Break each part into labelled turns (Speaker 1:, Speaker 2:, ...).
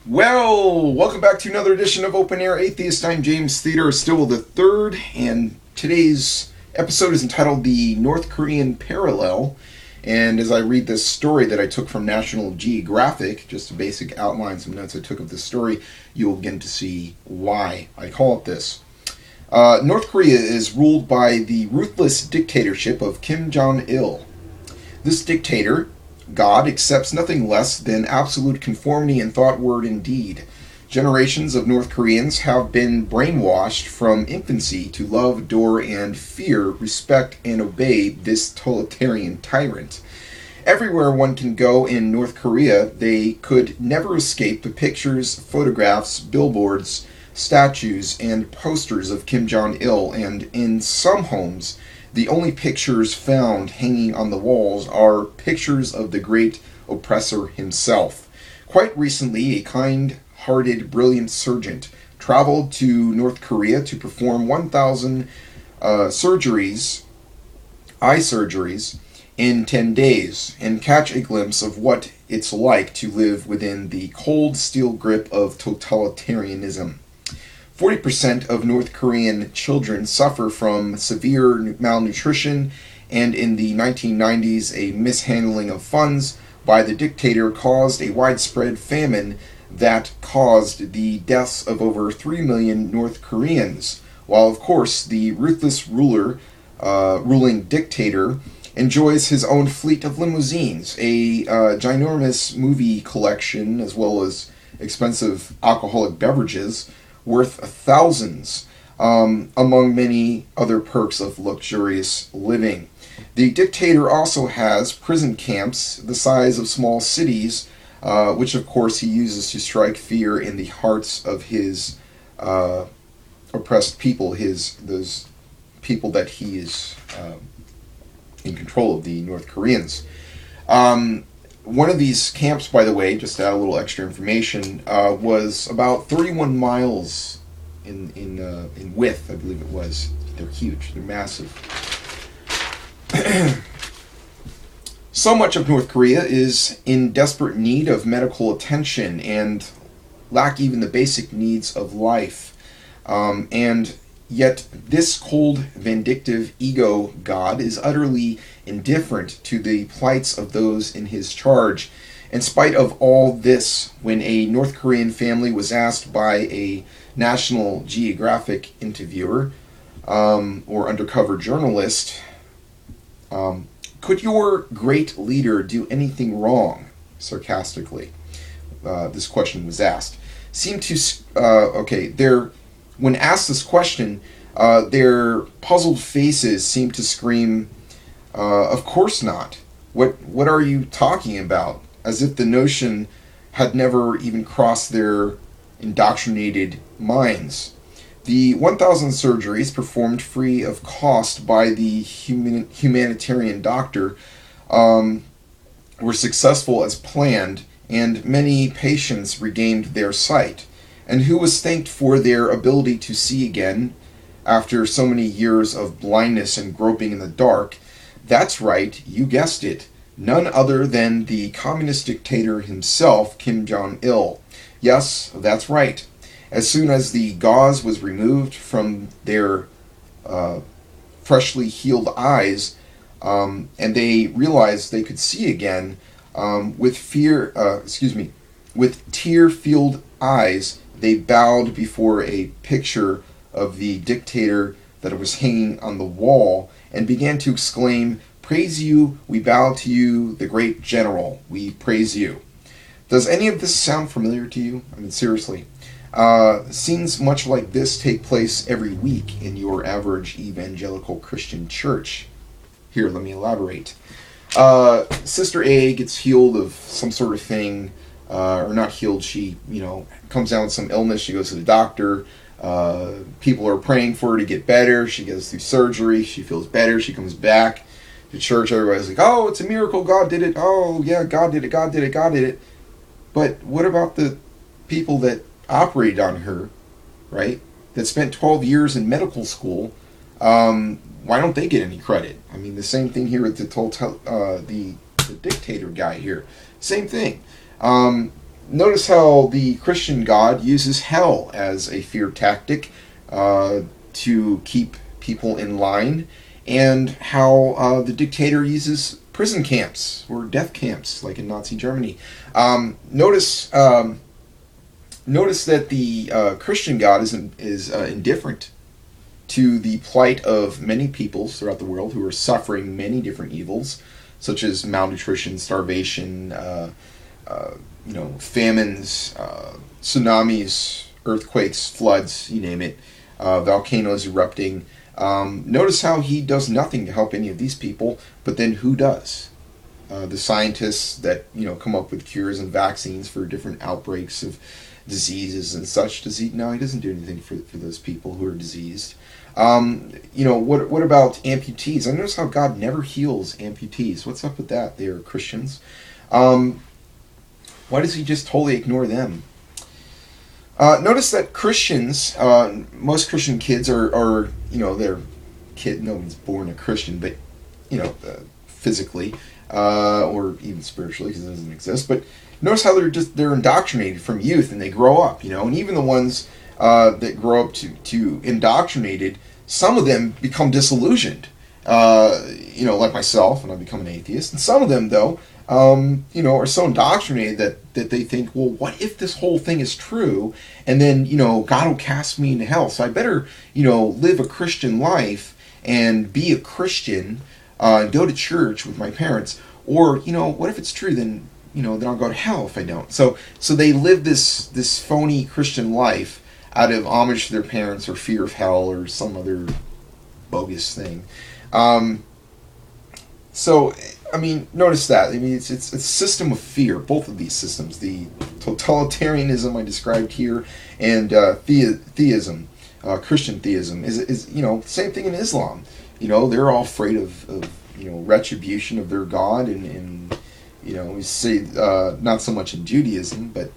Speaker 1: Well, welcome back to another edition of Open Air Atheist. I'm James Theodore Stillwell III, and today's episode is entitled The North Korean Parallel. And as I read this story that I took from National Geographic, just a basic outline, some notes I took of this story, you will begin to see why I call it this. North Korea is ruled by the ruthless dictatorship of Kim Jong-il. This dictator, God, accepts nothing less than absolute conformity in thought, word, and deed. Generations of North Koreans have been brainwashed from infancy to love, adore, and fear, respect, and obey this totalitarian tyrant. Everywhere one can go in North Korea, they could never escape the pictures, photographs, billboards, statues, and posters of Kim Jong-il, and in some homes, the only pictures found hanging on the walls are pictures of the great oppressor himself. Quite recently, a kind-hearted, brilliant surgeon traveled to North Korea to perform 1,000 eye surgeries, in 10 days, and catch a glimpse of what it's like to live within the cold steel grip of totalitarianism. 40% of North Korean children suffer from severe malnutrition, and in the 1990s, a mishandling of funds by the dictator caused a widespread famine that caused the deaths of over 3 million North Koreans, while of course the ruthless ruling dictator enjoys his own fleet of limousines, a ginormous movie collection, as well as expensive alcoholic beverages, worth thousands, among many other perks of luxurious living. The dictator also has prison camps the size of small cities, which of course he uses to strike fear in the hearts of his oppressed people, those people that he is in control of, the North Koreans. One of these camps, by the way, just to add a little extra information, was about 31 miles in width, I believe it was. They're huge. They're massive. So much of North Korea is in desperate need of medical attention and lack even the basic needs of life. And yet this cold, vindictive ego god is utterly indifferent to the plights of those in his charge. In spite of all this, when a North Korean family was asked by a National Geographic interviewer or undercover journalist, could your great leader do anything wrong? Sarcastically, this question was asked. When asked this question, their puzzled faces seemed to scream, of course not. What are you talking about? As if the notion had never even crossed their indoctrinated minds. The 1,000 surgeries performed free of cost by the humanitarian doctor were successful as planned, and many patients regained their sight, and who was thanked for their ability to see again after so many years of blindness and groping in the dark. That's right, you guessed it. None other than the communist dictator himself, Kim Jong-il. Yes, that's right. As soon as the gauze was removed from their freshly healed eyes, and they realized they could see again, with tear-filled eyes, they bowed before a picture of the dictator that was hanging on the wall and began to exclaim, "Praise you, we bow to you, the great general, we praise you." Does any of this sound familiar to you? I mean, seriously. Scenes much like this take place every week in your average evangelical Christian church. Here, let me elaborate. Sister A gets healed of some sort of thing, or not healed, she, comes down with some illness, she goes to the doctor, people are praying for her to get better, she goes through surgery, she feels better, she comes back to church, everybody's like, oh, it's a miracle, God did it, oh, yeah, God did it, God did it, God did it. But what about the people that operated on her, right, that spent 12 years in medical school? Why don't they get any credit? I mean, the same thing here with the dictator guy here. Same thing. Notice how the Christian God uses hell as a fear tactic to keep people in line, and how the dictator uses prison camps or death camps, like in Nazi Germany. Notice that the Christian God is indifferent to the plight of many peoples throughout the world who are suffering many different evils, such as malnutrition, starvation, famines, tsunamis, earthquakes, floods, you name it, volcanoes erupting. Notice how he does nothing to help any of these people, but then who does? The scientists that come up with cures and vaccines for different outbreaks of diseases and such. No, he doesn't do anything for those people who are diseased. What about amputees? I notice how God never heals amputees. What's up with that? They are Christians. Why does he just totally ignore them? Notice that Christians, most Christian kids are they're kid. No one's born a Christian, but physically or even spiritually, because it doesn't exist. But notice how they're indoctrinated from youth, and they grow up. And even the ones that grow up to indoctrinated, some of them become disillusioned. Like myself, and I become an atheist. And some of them, though, are so indoctrinated that they think, well, what if this whole thing is true, and then, God will cast me into hell, so I better, live a Christian life and be a Christian, and go to church with my parents, or, what if it's true, then I'll go to hell if I don't. So they live this phony Christian life out of homage to their parents, or fear of hell, or some other bogus thing. Notice that. It's a system of fear. Both of these systems, the totalitarianism I described here, and theism, Christian theism, is same thing in Islam. They're all afraid of retribution of their God, and we say not so much in Judaism, but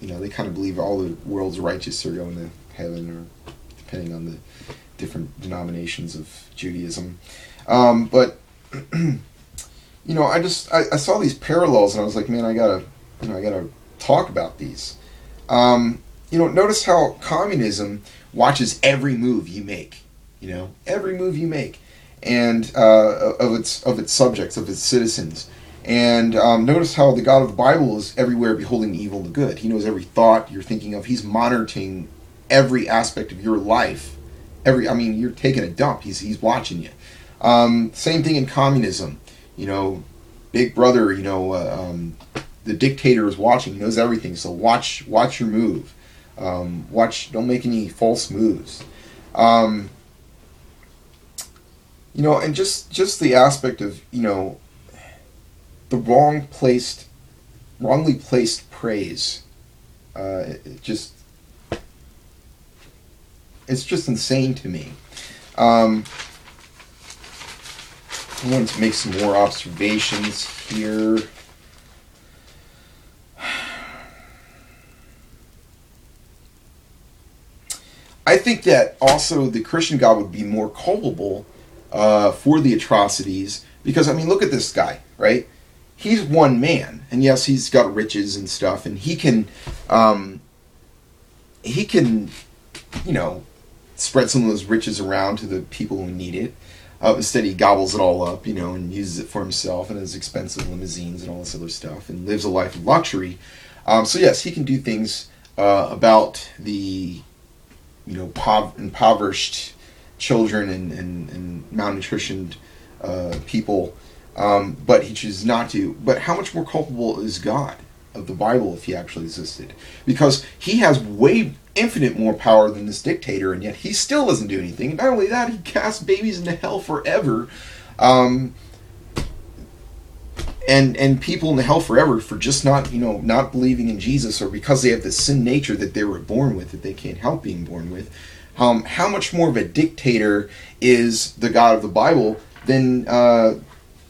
Speaker 1: they kind of believe all the world's righteous are going to heaven, or depending on the different denominations of Judaism. But I saw these parallels, and I was like, man, I gotta talk about these. Notice how communism watches every move you make. Every move you make, and of its subjects, of its citizens. And notice how the God of the Bible is everywhere, beholding the evil and the good. He knows every thought you're thinking of. He's monitoring every aspect of your life. You're taking a dump. He's watching you. Same thing in communism. Big Brother. The dictator is watching. He knows everything. So watch your move. Don't make any false moves. And just the aspect of the wrongly placed praise. It's just insane to me. I wanted to make some more observations here. I think that also the Christian God would be more culpable for the atrocities, because look at this guy, right? He's one man, and yes, he's got riches and stuff, and he can spread some of those riches around to the people who need it. Instead, he gobbles it all up, and uses it for himself and his expensive limousines and all this other stuff, and lives a life of luxury. So yes, he can do things about the impoverished children and malnutritioned people, but he chooses not to. But how much more culpable is God of the Bible if he actually existed? Because he has infinite more power than this dictator, and yet he still doesn't do anything. And not only that, he casts babies into hell forever, and people into hell forever for just not believing in Jesus, or because they have the sin nature that they were born with, that they can't help being born with. How much more of a dictator is the God of the Bible than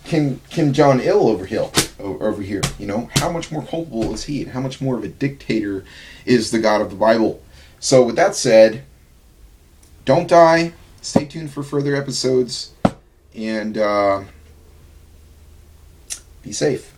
Speaker 1: Kim Jong-il over here? How much more culpable is he, and how much more of a dictator is the God of the Bible? So with that said, don't die. Stay tuned for further episodes, and be safe.